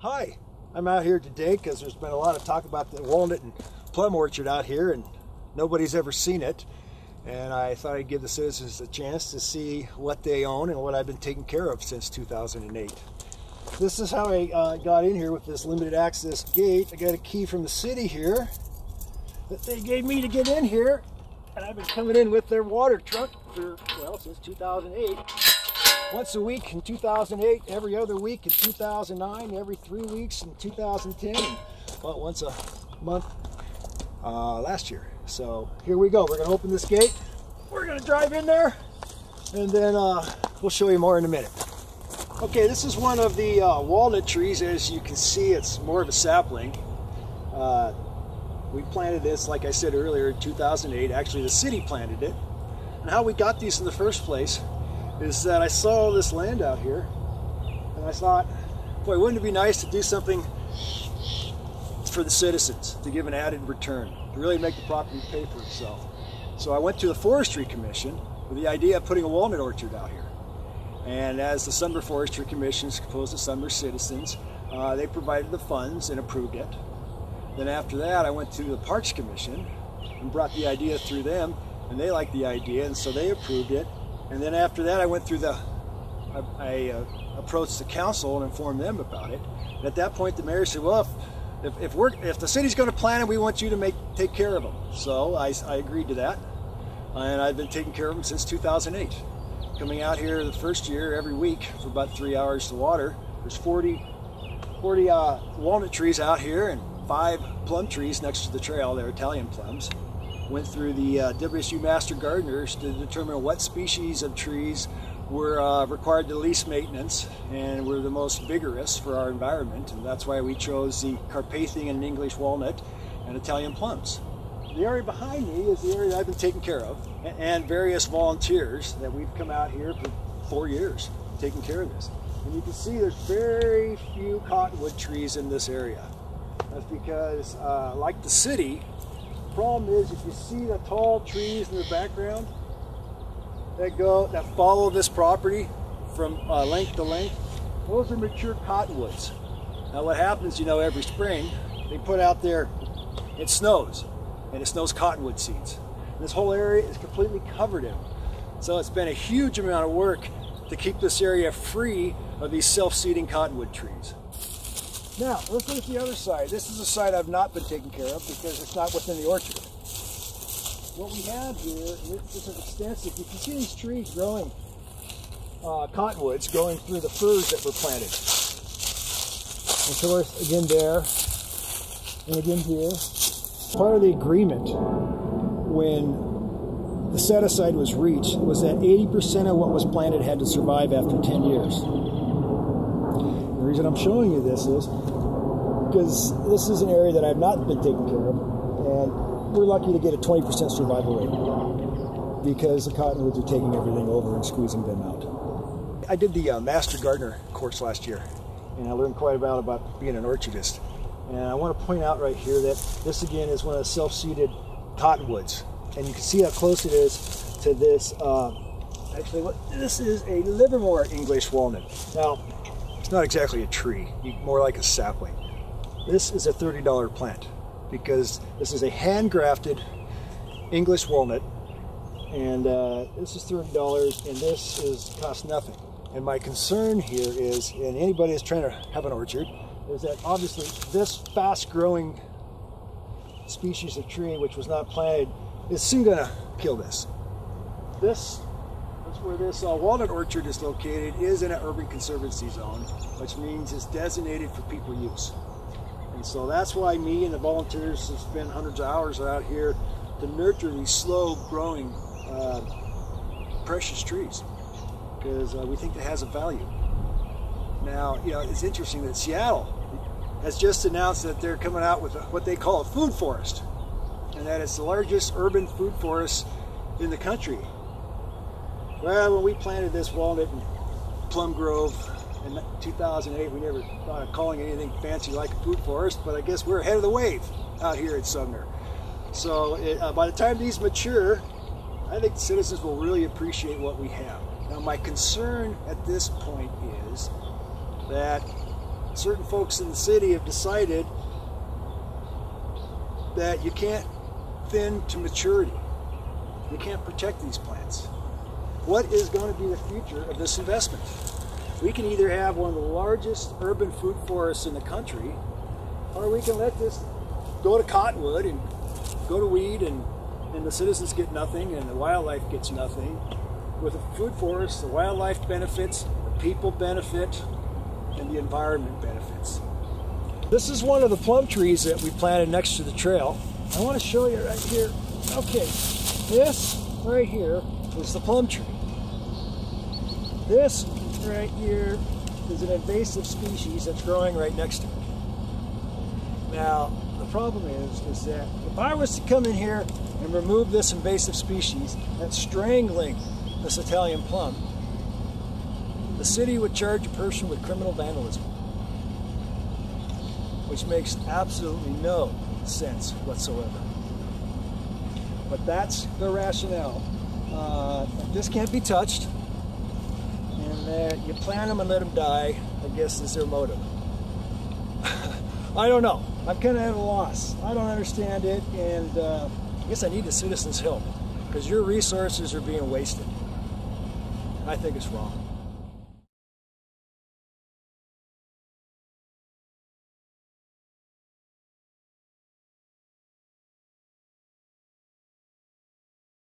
Hi, I'm out here today because there's been a lot of talk about the walnut and plum orchard out here and nobody's ever seen it. And I thought I'd give the citizens a chance to see what they own and what I've been taking care of since 2008. This is how I got in here with this limited access gate. I got a key from the city here that they gave me to get in here. And I've been coming in with their water truck for, well, since 2008. Once a week in 2008, every other week in 2009, every 3 weeks in 2010, and well, once a month last year. So here we go. We're going to open this gate. We're going to drive in there, and then we'll show you more in a minute. Okay, this is one of the walnut trees. As you can see, it's more of a sapling. We planted this, like I said earlier, in 2008. Actually, the city planted it. And how we got these in the first place is that I saw this land out here, and I thought, boy, wouldn't it be nice to do something for the citizens, to give an added return, to really make the property pay for itself. So I went to the Forestry Commission with the idea of putting a walnut orchard out here. And as the Sumner Forestry Commission is composed of Sumner citizens, they provided the funds and approved it. Then after that, I went to the Parks Commission and brought the idea through them, and they liked the idea, and so they approved it. And then after that, I went through I approached the council and informed them about it. And at that point, the mayor said, well, if the city's going to plan it, we want you to take care of them. So I agreed to that, and I've been taking care of them since 2008. Coming out here the first year every week for about 3 hours to water. There's 40 walnut trees out here and 5 plum trees next to the trail. They're Italian plums. Went through the WSU Master Gardeners to determine what species of trees were required the least maintenance and were the most vigorous for our environment, and that's why we chose the Carpathian and English walnut and Italian plums. The area behind me is the area that I've been taking care of, and various volunteers that we've come out here for 4 years taking care of this. And you can see there's very few cottonwood trees in this area. That's because, like the city, the problem is if you see the tall trees in the background that follow this property from length to length, those are mature cottonwoods. Now what happens, every spring they put out there, it snows, and it snows cottonwood seeds. And this whole area is completely covered in them. So it's been a huge amount of work to keep this area free of these self-seeding cottonwood trees. Now, let's look at the other side. This is a side I've not been taking care of because it's not within the orchard. What we have here, this is extensive. You can see these trees growing, cottonwoods going through the firs that were planted. And of course, again there, and again here. Part of the agreement when the set-aside was reached was that 80% of what was planted had to survive after 10 years. The reason I'm showing you this is because this is an area that I've not been taking care of, and we're lucky to get a 20% survival rate because the cottonwoods are taking everything over and squeezing them out. I did the Master Gardener course last year, and I learned quite a bit about being an orchardist. And I want to point out right here that this again is one of the self-seeded cottonwoods, and you can see how close it is to this. Actually, this is a Livermore English walnut. Now, it's not exactly a tree, more like a sapling. This is a $30 plant because this is a hand-grafted English walnut, and this is $30, and this costs nothing. And my concern here is, and anybody that's trying to have an orchard, is that obviously this fast-growing species of tree, which was not planted, is soon going to kill this. That's where this walnut orchard is located, is in an urban conservancy zone, which means it's designated for people use. And so that's why me and the volunteers have spent hundreds of hours out here to nurture these slow-growing precious trees, because we think it has a value. Now, it's interesting that Seattle has just announced that they're coming out with what they call a food forest, and that it's the largest urban food forest in the country. Well, when we planted this walnut and plum grove in 2008, we never thought of calling anything fancy like a food forest, but I guess we're ahead of the wave out here at Sumner. So by the time these mature, I think the citizens will really appreciate what we have. Now, my concern at this point is that certain folks in the city have decided that you can't thin to maturity. You can't protect these plants. What is going to be the future of this investment? We can either have one of the largest urban food forests in the country, or we can let this go to cottonwood and go to weed, and the citizens get nothing and the wildlife gets nothing. With a food forest, the wildlife benefits, the people benefit, and the environment benefits. This is one of the plum trees that we planted next to the trail. I want to show you right here. Okay, this right here is the plum tree. This right here is an invasive species that's growing right next to it. Now, the problem is that if I was to come in here and remove this invasive species that's strangling this Italian plum, the city would charge a person with criminal vandalism, which makes absolutely no sense whatsoever. But that's the rationale. This can't be touched, and that you plant them and let them die, I guess is their motive. I don't know. I'm kind of at a loss. I don't understand it, and I guess I need the citizens' help, because your resources are being wasted. I think it's wrong.